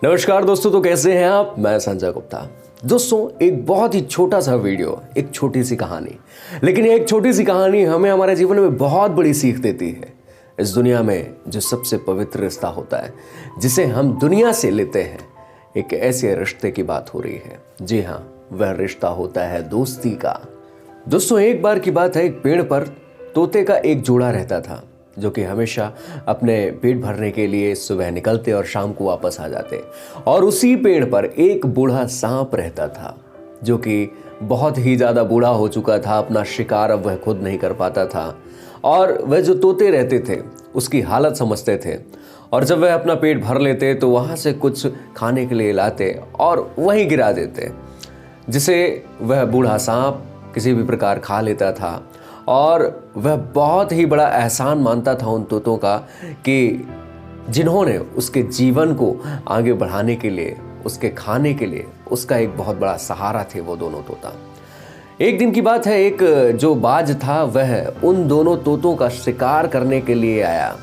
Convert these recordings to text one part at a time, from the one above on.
नमस्कार दोस्तों, तो कैसे हैं आप। मैं संजय गुप्ता। दोस्तों, एक बहुत ही छोटा सा वीडियो, एक छोटी सी कहानी, लेकिन ये एक छोटी सी कहानी हमें हमारे जीवन में बहुत बड़ी सीख देती है। इस दुनिया में जो सबसे पवित्र रिश्ता होता है, जिसे हम दुनिया से लेते हैं, एक ऐसे रिश्ते की बात हो रही है। जी हाँ, वह रिश्ता होता है दोस्ती का। दोस्तों, एक बार की बात है, एक पेड़ पर तोते का एक जोड़ा रहता था, जो कि हमेशा अपने पेट भरने के लिए सुबह निकलते और शाम को वापस आ जाते। और उसी पेड़ पर एक बूढ़ा सांप रहता था, जो कि बहुत ही ज़्यादा बूढ़ा हो चुका था। अपना शिकार अब वह खुद नहीं कर पाता था, और वह जो तोते रहते थे उसकी हालत समझते थे। और जब वह अपना पेट भर लेते तो वहाँ से कुछ खाने के लिए लाते और वहीं गिरा देते, जिसे वह बूढ़ा सांप किसी भी प्रकार खा लेता था। और वह बहुत ही बड़ा एहसान मानता था उन तोतों का, कि जिन्होंने उसके जीवन को आगे बढ़ाने के लिए, उसके खाने के लिए उसका एक बहुत बड़ा सहारा थे वो दोनों तोता। एक दिन की बात है, एक जो बाज था वह उन दोनों तोतों का शिकार करने के लिए आया,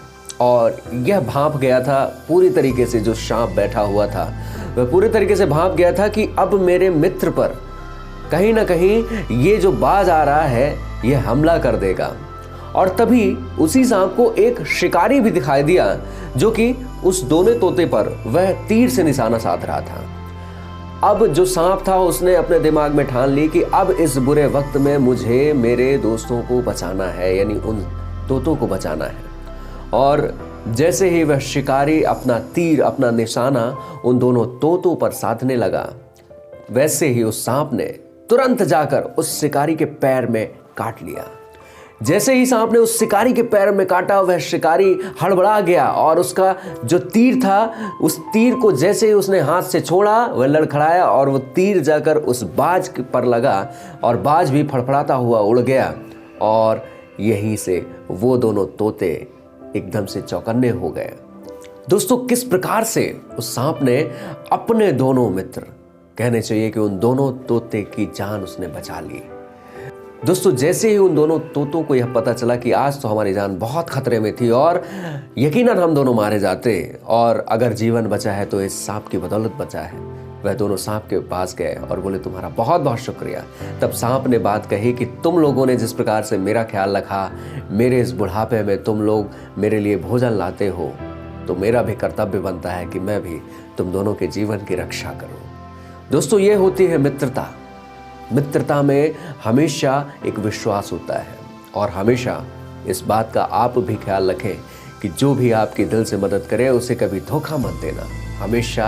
और यह भांप गया था पूरी तरीके से। जो सांप बैठा हुआ था वह पूरी तरीके से भांप गया था कि अब मेरे मित्र पर कहीं ना कहीं ये जो बाज आ रहा है यह हमला कर देगा। और तभी उसी सांप को एक शिकारी भी दिखाई दिया, जो कि उस दोनों तोते पर वह तीर से निशाना साध रहा था। अब जो सांप था उसने अपने दिमाग में ठान ली कि अब इस बुरे वक्त में मुझे मेरे दोस्तों को बचाना है, यानी उन तोतों को बचाना है। और जैसे ही वह शिकारी अपना तीर, अपना निशाना उन दोनों तोतों पर साधने लगा, वैसे ही उस सांप ने तुरंत जाकर उस शिकारी के पैर में काट लिया। जैसे ही सांप ने उस शिकारी के पैर में काटा, वह शिकारी हड़बड़ा गया, और उसका जो तीर था, उस तीर को जैसे ही उसने हाथ से छोड़ा, वह लड़खड़ाया और वो तीर जाकर उस बाज पर लगा, और बाज भी फड़फड़ाता हुआ उड़ गया। और यहीं से वो दोनों तोते एकदम से चौकन्ने हो गए। दोस्तों, किस प्रकार से उस सांप ने अपने दोनों मित्र, कहने चाहिए कि उन दोनों तोते की जान उसने बचा ली। दोस्तों, जैसे ही उन दोनों तोतों को यह पता चला कि आज तो हमारी जान बहुत खतरे में थी और यकीनन हम दोनों मारे जाते, और अगर जीवन बचा है तो इस सांप की बदौलत बचा है, वह दोनों सांप के पास गए और बोले, तुम्हारा बहुत बहुत शुक्रिया। तब सांप ने बात कही कि तुम लोगों ने जिस प्रकार से मेरा ख्याल रखा, मेरे इस बुढ़ापे में तुम लोग मेरे लिए भोजन लाते हो, तो मेरा भी कर्तव्य बनता है कि मैं भी तुम दोनों के जीवन की रक्षा करूं। दोस्तों, ये होती है मित्रता। मित्रता में हमेशा एक विश्वास होता है, और हमेशा इस बात का आप भी ख्याल रखें कि जो भी आपके दिल से मदद करे उसे कभी धोखा मत देना, हमेशा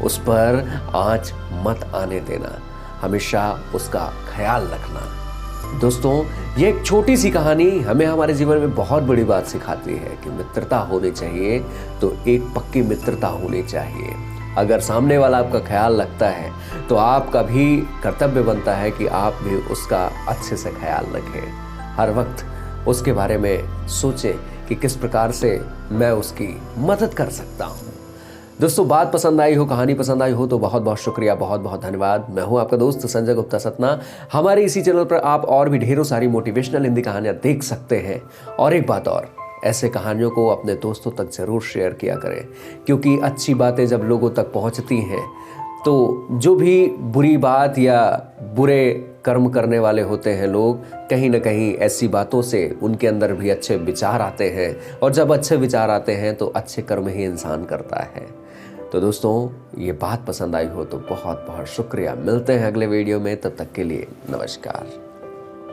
उस पर आँच मत आने देना, हमेशा उसका ख्याल रखना। दोस्तों, ये एक छोटी सी कहानी हमें हमारे जीवन में बहुत बड़ी बात सिखाती है कि मित्रता होनी चाहिए तो एक पक्की मित्रता होनी चाहिए। अगर सामने वाला आपका ख्याल रखता है तो आपका भी कर्तव्य बनता है कि आप भी उसका अच्छे से ख्याल रखें। हर वक्त उसके बारे में सोचें कि किस प्रकार से मैं उसकी मदद कर सकता हूँ। दोस्तों, बात पसंद आई हो, कहानी पसंद आई हो तो बहुत बहुत शुक्रिया, बहुत बहुत धन्यवाद। मैं हूँ आपका दोस्त संजय गुप्ता सतना। हमारे इसी चैनल पर आप और भी ढेरों सारी मोटिवेशनल हिंदी कहानियाँ देख सकते हैं। और एक बात और, ऐसे कहानियों को अपने दोस्तों तक ज़रूर शेयर किया करें, क्योंकि अच्छी बातें जब लोगों तक पहुंचती हैं तो जो भी बुरी बात या बुरे कर्म करने वाले होते हैं लोग, कहीं ना कहीं ऐसी बातों से उनके अंदर भी अच्छे विचार आते हैं, और जब अच्छे विचार आते हैं तो अच्छे कर्म ही इंसान करता है। तो दोस्तों, ये बात पसंद आई हो तो बहुत बहुत शुक्रिया। मिलते हैं अगले वीडियो में, तब तक के लिए नमस्कार।